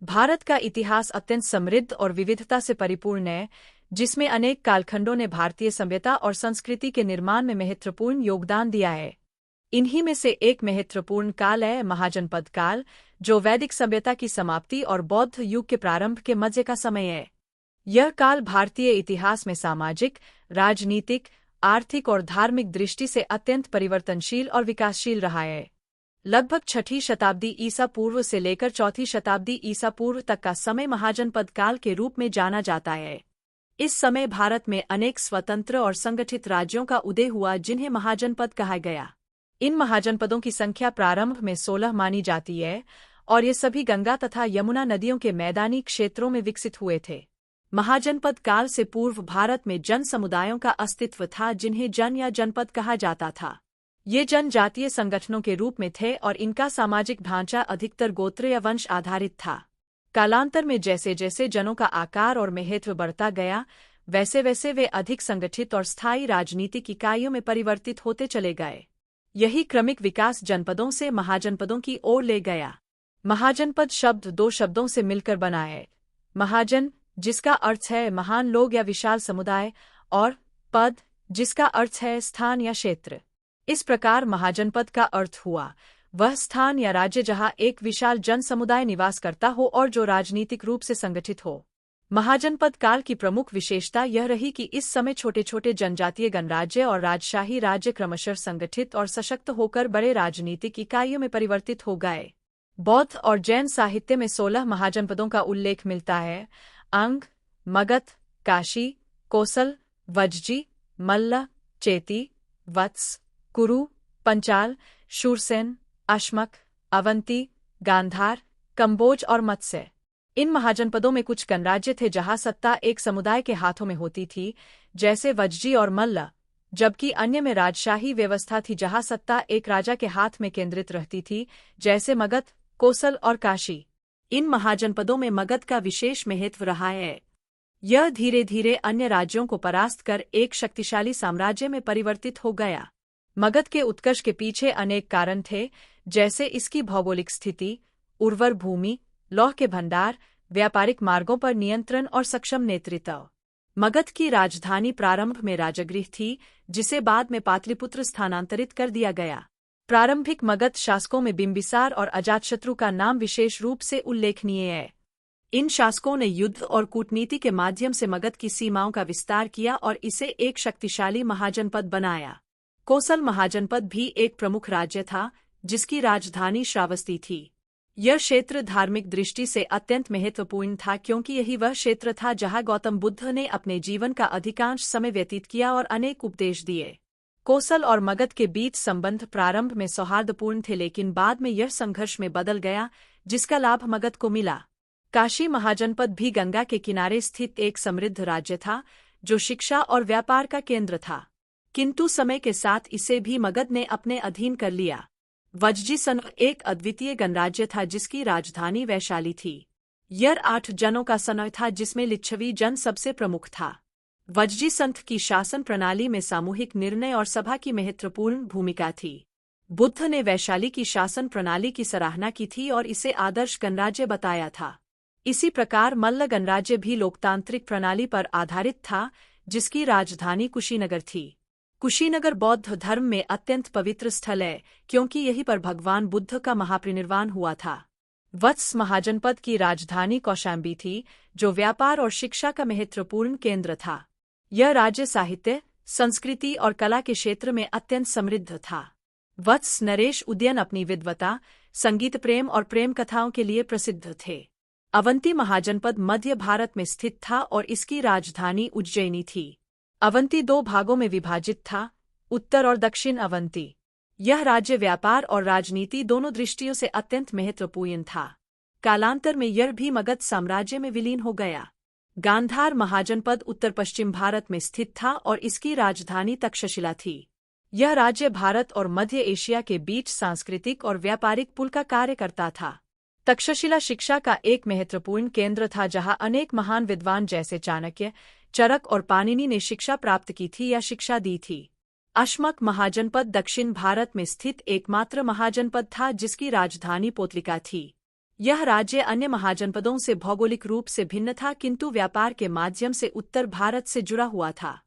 भारत का इतिहास अत्यंत समृद्ध और विविधता से परिपूर्ण है, जिसमें अनेक कालखंडों ने भारतीय सभ्यता और संस्कृति के निर्माण में महत्वपूर्ण योगदान दिया है। इन्हीं में से एक महत्वपूर्ण काल है महाजनपद काल, जो वैदिक सभ्यता की समाप्ति और बौद्ध युग के प्रारंभ के मध्य का समय है। यह काल भारतीय इतिहास में सामाजिक, राजनीतिक, आर्थिक और धार्मिक दृष्टि से अत्यंत परिवर्तनशील और विकासशील रहा है। लगभग 6वीं शताब्दी ईसा पूर्व से लेकर 4वीं शताब्दी ईसा पूर्व तक का समय महाजनपद काल के रूप में जाना जाता है। इस समय भारत में अनेक स्वतंत्र और संगठित राज्यों का उदय हुआ, जिन्हें महाजनपद कहा गया। इन महाजनपदों की संख्या प्रारंभ में 16 मानी जाती है और ये सभी गंगा तथा यमुना नदियों के मैदानी क्षेत्रों में विकसित हुए थे। महाजनपद काल से पूर्व भारत में जन समुदायों का अस्तित्व था, जिन्हें जन या जनपद कहा जाता था। ये जनजातीय संगठनों के रूप में थे और इनका सामाजिक ढांचा अधिकतर गोत्र या वंश आधारित था। कालांतर में जैसे जैसे जनों का आकार और महत्व बढ़ता गया, वैसे वैसे वे अधिक संगठित और स्थायी राजनीतिक इकाइयों में परिवर्तित होते चले गए। यही क्रमिक विकास जनपदों से महाजनपदों की ओर ले गया। महाजनपद शब्द 2 शब्दों से मिलकर बना है। महाजन, जिसका अर्थ है महान लोग या विशाल समुदाय, और पद, जिसका अर्थ है स्थान या क्षेत्र। इस प्रकार महाजनपद का अर्थ हुआ वह स्थान या राज्य जहां एक विशाल जन समुदाय निवास करता हो और जो राजनीतिक रूप से संगठित हो। महाजनपद काल की प्रमुख विशेषता यह रही कि इस समय छोटे छोटे जनजातीय गणराज्य और राजशाही राज्य क्रमशः संगठित और सशक्त होकर बड़े राजनीतिक इकाइयों में परिवर्तित हो गए। बौद्ध और जैन साहित्य में 16 महाजनपदों का उल्लेख मिलता है। अंग, मगध, काशी, कोसल, वज्जी, मल्ल, चेती, वत्स, कुरु, पंचाल, शूरसेन, अश्मक, अवंती, गांधार, कंबोज और मत्स्य। इन महाजनपदों में कुछ गणराज्य थे जहां सत्ता एक समुदाय के हाथों में होती थी, जैसे वज्जी और मल्ल, जबकि अन्य में राजशाही व्यवस्था थी जहां सत्ता एक राजा के हाथ में केंद्रित रहती थी, जैसे मगध, कोसल और काशी। इन महाजनपदों में मगध का विशेष महत्व रहा है। यह धीरे धीरे अन्य राज्यों को परास्त कर एक शक्तिशाली साम्राज्य में परिवर्तित हो गया। मगध के उत्कर्ष के पीछे अनेक कारण थे, जैसे इसकी भौगोलिक स्थिति, उर्वर भूमि, लौह के भंडार, व्यापारिक मार्गों पर नियंत्रण और सक्षम नेतृत्व। मगध की राजधानी प्रारंभ में राजगृह थी, जिसे बाद में पाटलिपुत्र स्थानांतरित कर दिया गया। प्रारंभिक मगध शासकों में बिंबिसार और अजातशत्रु का नाम विशेष रूप से उल्लेखनीय है। इन शासकों ने युद्ध और कूटनीति के माध्यम से मगध की सीमाओं का विस्तार किया और इसे एक शक्तिशाली महाजनपद बनाया। कोसल महाजनपद भी एक प्रमुख राज्य था, जिसकी राजधानी श्रावस्ती थी। यह क्षेत्र धार्मिक दृष्टि से अत्यंत महत्वपूर्ण था, क्योंकि यही वह क्षेत्र था जहां गौतम बुद्ध ने अपने जीवन का अधिकांश समय व्यतीत किया और अनेक उपदेश दिए। कोसल और मगध के बीच संबंध प्रारंभ में सौहार्दपूर्ण थे, लेकिन बाद में यह संघर्ष में बदल गया, जिसका लाभ मगध को मिला। काशी महाजनपद भी गंगा के किनारे स्थित एक समृद्ध राज्य था, जो शिक्षा और व्यापार का केंद्र था, किंतु समय के साथ इसे भी मगध ने अपने अधीन कर लिया। वज्जी सन एक अद्वितीय गणराज्य था, जिसकी राजधानी वैशाली थी। यह 8 जनों का सनय था, जिसमें लिच्छवी जन सबसे प्रमुख था। वज्जी संत की शासन प्रणाली में सामूहिक निर्णय और सभा की महत्वपूर्ण भूमिका थी। बुद्ध ने वैशाली की शासन प्रणाली की सराहना की थी और इसे आदर्श गणराज्य बताया था। इसी प्रकार मल्ल गणराज्य भी लोकतांत्रिक प्रणाली पर आधारित था, जिसकी राजधानी कुशीनगर थी। कुशीनगर बौद्ध धर्म में अत्यंत पवित्र स्थल है, क्योंकि यहीं पर भगवान बुद्ध का महापरिनिर्वाण हुआ था। वत्स महाजनपद की राजधानी कौशाम्बी थी, जो व्यापार और शिक्षा का महत्वपूर्ण केंद्र था। यह राज्य साहित्य, संस्कृति और कला के क्षेत्र में अत्यंत समृद्ध था। वत्स नरेश उदयन अपनी विद्वता, संगीत प्रेम और प्रेम कथाओं के लिए प्रसिद्ध थे। अवंती महाजनपद मध्य भारत में स्थित था और इसकी राजधानी उज्जैनी थी। अवंती 2 भागों में विभाजित था, उत्तर और दक्षिण अवंती। यह राज्य व्यापार और राजनीति दोनों दृष्टियों से अत्यंत महत्वपूर्ण था। कालांतर में यह भी मगध साम्राज्य में विलीन हो गया। गांधार महाजनपद उत्तर पश्चिम भारत में स्थित था और इसकी राजधानी तक्षशिला थी। यह राज्य भारत और मध्य एशिया के बीच सांस्कृतिक और व्यापारिक पुल का कार्य करता था। तक्षशिला शिक्षा का एक महत्वपूर्ण केंद्र था, जहां अनेक महान विद्वान जैसे चाणक्य, चरक और पाणिनि ने शिक्षा प्राप्त की थी या शिक्षा दी थी। अश्मक महाजनपद दक्षिण भारत में स्थित एकमात्र महाजनपद था, जिसकी राजधानी पोतलिका थी। यह राज्य अन्य महाजनपदों से भौगोलिक रूप से भिन्न था, किंतु व्यापार के माध्यम से उत्तर भारत से जुड़ा हुआ था।